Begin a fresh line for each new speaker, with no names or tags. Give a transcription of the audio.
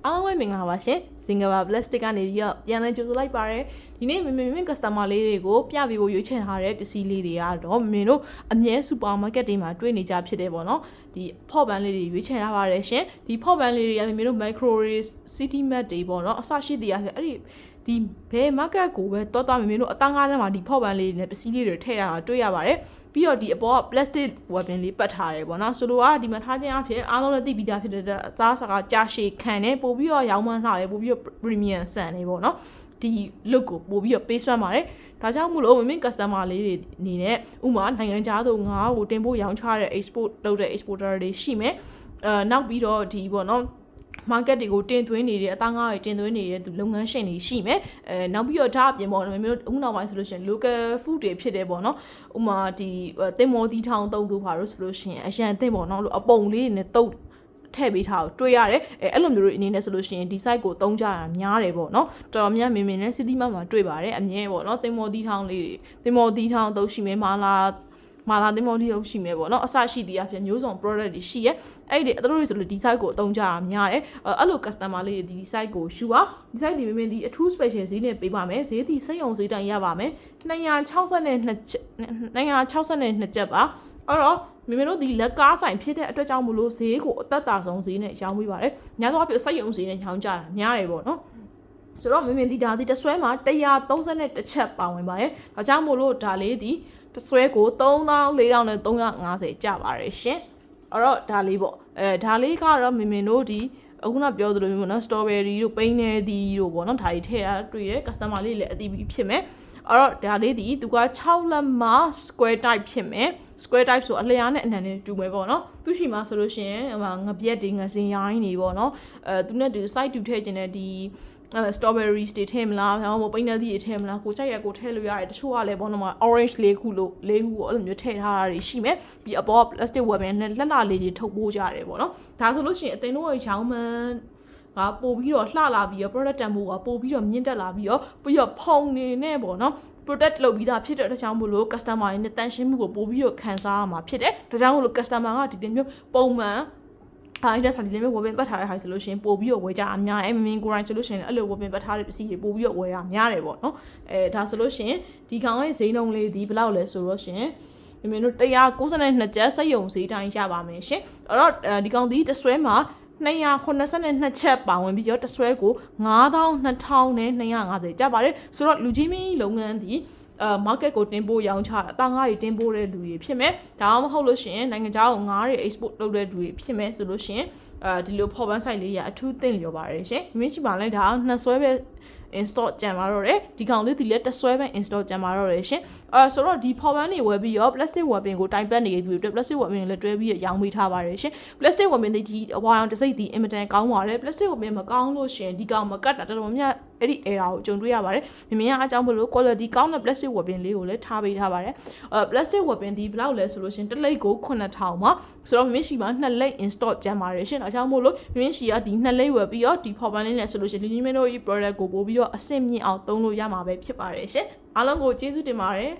အားလုံးပဲမင်္ဂလာပါရှင်စင်ကာပlastic ကနေပြီးတော့ပြန်လည်ကြိုဆိုလိုက်ပါရယ်ဒီနေ့မင်း customer လေးတွေကိုပြပေးဖို့ရွေးချယ်ထားတဲ့ပစ္စည်းလေးတွေကတော့မင်းတို့အမြဲ supermarket တွေမှာတွေ့နေကြဖြစ်တယ်ပေါ့နော်ဒီဖော့ပန်းလေးတွေရွေးချယ်ထားပါတယ်ရှင်ဒီဖော့ပန်းလေးတွေကမင်းတို့ micro city map တွေပေါ့နော်အစရှိသေးရဖြစ်အဲ့ဒီဘယ် market ကိုပဲတော်တော်မင်းတို့အတန်းကားထဲမှာဒီဖော့ပန်းလေးတွေနဲ့ပစ္စည်းလေးတွေထည့်ရတာတွေ့ရပါတယ်ပြီးတော့ဒီအပေါ်က plastic weapon လေးပတ်ထားတယ်ပေါ့နော်ဆိုလိုကဒီမှာထားခြင်းအဖြစ်အားလုံးလည်းသိပြီးသားဖြစ်တဲ့အစားအစာကကြာရှည်ခံနေပို့ပြီးတော့ရောင်းမှန်းလှတယ်ပို့ပြီးတော့ premium ဆန်နေပေါ့နော်ဒီ look ကိုပို့ပြီးတော့ပေးစွမ်းပါတယ်ဒါကြောင့်မို့လို့မင်း customer လေးတွေအနေနဲ့ဥမာနိုင်ငံခြားသို့ငါးကိုတင်ပို့ရောင်းချတဲ့ export လုပ်တဲ့ exporter တွေရှိမယ်နောက်ပြီးတော့ဒီပေါ့နော်market တွေကိုတင်သွင်းနေတဲ့အသားငါးတွေတင်သွင်းနေတဲ့သူလုပ်ငန်းရှင်တွေရှိမယ်နောက်ပြီးတော့ဒါအပြင်ပေါ့နော်မျိုးအခုနောက်ပိုင်းဆိုလို့ရှိရင် local food တွေဖြစ်တယ်ပေါ့နော်ဥမာဒီတင်မောတီထောင်တုပ်တို့ပါလို့ဆိုလို့ရှိရင်အရန်တင်ပေါ့နော်အပုံလေးတွေနဲ့တုပ်ထည့်ပေးထားကိုတွေ့ရတယ်အဲ့လိုမျိုးတွေအနေနဲ့ဆိုလို့ရှိရင်ဒီ site ကိုသုံးကြတာများတယ်ပေါ့နော်တော်တော်များများမင်းနဲ့ city map မှာတွေ့ပါတယ်အမြဲပေါ့နော်တင်မောတီထောင်လေးတွေတင်မောတီထောင်တုပ်ရှိမယ်မာလာတင်မောတီဟုတ်ရှိမယ်ပေါ့နော်အစရှိသေးအဖြစ်မျိုးစုံ product တွေရှိရဲအဲ့ဒီအတို့တွေဆိုလို့ဒီ site ကိုအသုံးကြတာများတယ်အဲ့လို customer လေးတွေဒီ site ကိုရှူပါဒီ site ဒီမင်းဒီအထူး special ဈေးနဲ့ပေးပါမယ်ဈေးဒီစိတ်အောင်ဈေးတိုင်းရပါမယ်262ကျပ်ပါအဲ့တော့မင်းတို့ဒီလက်ကားဆိုင်ဖြစ်တဲ့အတွက်ကြောင့်မလို့ဈေးကိုအသက်တာဆုံးဈေးနဲ့ရောင်းပေးပါတယ်ညသောအဖြစ်စိတ်အောင်ဈေးနဲ့ရောင်းကြတာများတယ်ပေါ့နော်ဆိုတော့မင်းဒီဒါဒီတဆွဲမှာ131ချက်ပါဝင်ပါတယ်ဒါကြောင့်မို့လို့ဒါလေးဒီတဆွဲကို3450ကျပါတယ်ရှင်အဲ့တော့ဒါလေးပေါ့ဒါလေးကတော့မင်းတို့ဒီအခုနပြောသလိုမျိုးပေါ့နော် strawberry တို့ပိန်းနေသည်တို့ပေါ့နော်ဒါတွေထည့်ထားတွေ့တယ် customer လေးလည်းအတိပြီးဖြစ်မယ်အဲ့တော့ဒါလေးဒီသူက6လက်မ square type ဖြစ်မယ် square type ဆိုအလျားနဲ့အနှံနဲ့တူမယ်ပေါ့နော်သူရှိမှာဆိုလို့ရှိရင်ဟိုငပြက်တွေငစင်ရိုင်းတွေပေါ့နော်သူနဲ့ဒီ site တူထည့်ခြင်းနဲ့ဒီstrawberries တွေထည့်မလားဟောမပိန်းနေသည်တွေထည့်မလားကိုကြိုက်ရကိုထည့်လို့ရတယ်တချို့ကလည်းပေါ့နော် orange လေးခုလို့လေးခုပေါ့အဲ့လိုမျိုးထည့်ထားတာတွေရှိမယ်ပြီးအပေါ် plastic weapon နဲ့လက်လာလေးတွေထုတ်ပိုးကြရတယ်ပေါ့နော်ဒါဆိုလို့ရှိရင်အသိန်းတို့ရဲ့ရောင်းမှန်းငါပို့ပြီးတော့လှလာပြီးတော့ product တန်ဖိုးကပို့ပြီးတော့မြင့်တက်လာပြီးတော့ဖုံနေနဲ့ပေါ့နော် protect လုပ်ပြီးသားဖြစ်တဲ့အတွက်ကြောင့်မို့လို့ customer တွေနဲ့တန်ရှင်းမှုကိုပို့ပြီးတော့ခံစားရမှာဖြစ်တယ်ဒါကြောင့်မို့လို့ customer ကဒီမျိုးပုံမှန်အဲ့ဒါဆိုဒီလေးမျိုးဝယ်ပင်ပတ်ထားတဲ့ဟာဆိုလို့ရှိရင်ပို့ပြီးတော့ဝယ်ကြအများတယ်မင်းကိုယ်တိုင်ဆိုလို့ရှိရင်အဲ့လိုဝယ်ပင်ပတ်ထားတဲ့ပစ္စည်းတွေပို့ပြီးတော့ဝယ်ရများတယ်ပေါ့နော်ဒါဆိုလို့ရှိရင်ဒီကောင်ရဲ့ဈေးနှုန်းလေးဒီဘယ်လောက်လဲဆိုတော့ရှင်မင်းတို့192ကျပ်စက်ရုံဈေးတိုင်းရပါမယ်ရှင်အဲ့တော့ဒီကောင်ဒီတဆွဲမှာ282ချက်ပါဝင်ပြီးတော့တဆွဲကို9250ကျပ်ပါတယ်ဆိုတော့လူကြီးမင်းလုပ်ငန်းဒီmarket ကိုတင်ပို့ရောင်းချတာအသားငါးတွေတင်ပို့တဲ့လူတွေဖြစ်မယ်ဒါမှမဟုတ်လို့ရှိရင်နိုင်ငံခြားကိုငါးတွေ export လုပ်တဲ့လူတွေဖြစ်မယ်ဆိုလို့ရှိရင်ဒီလိုဖော်ပန်း site လေးရအထူးသင့်လျော်ပါတယ်ရှင်မြင်ချပါလဲဒါနှစ်ဆွဲပဲ install ကြံပါတော့တယ်ဒီကောင်လေးဒီလက်တစ်ဆွဲပဲ install ကြံပါတော့တယ်ရှင်ဆိုတော့ဒီဖော်ပန်းတွေဝယ်ပြီးတော့ plastic weapon ကိုတိုင်ပတ်နေသူတွေ plastic weapon လည်းတွဲပြီးရောင်းပေးထားပါတယ်ရှင် plastic weapon ဒီအဝါရောင်တစ်စိတ်ဒီအင်မတန်ကောင်းပါတယ် plastic weapon မကောင်းလို့ရှင်ဒီကောင်မကတ်တာတော်တော်များအဲ့ဒီ error ကိုကြုံတွေ့ရပါတယ်မြင်အားအကြောင်းမလို့ quality ကောင်းတဲ့ plastic weapon လေးကိုလည်းထားပေးထားပါတယ်plastic weapon ဒီဘယ်လောက်လဲဆိုလို့ရှင်တစ်လိပ်ကို9000ပါဆိုတော့မြင်ရှိမှာ2လိပ် install ကြံပါတယ်ရှင်အကြောင်းမို့လို့မြင်ရှိကဒီ2လိပ်ဝယ်ပြီးတော့ဒီဖော်ပန်းလေးနဲ့ဆိုလို့ရှင်ဒီမင်းတို့ဒီ product ကိုပို့ပြီးတော့အဆင့်မြင့်အောင်သုံးလို့ရမှာပဲဖြစ်ပါတယ်ရှင်အားလုံးကိုကျေးဇူးတင်ပါတယ်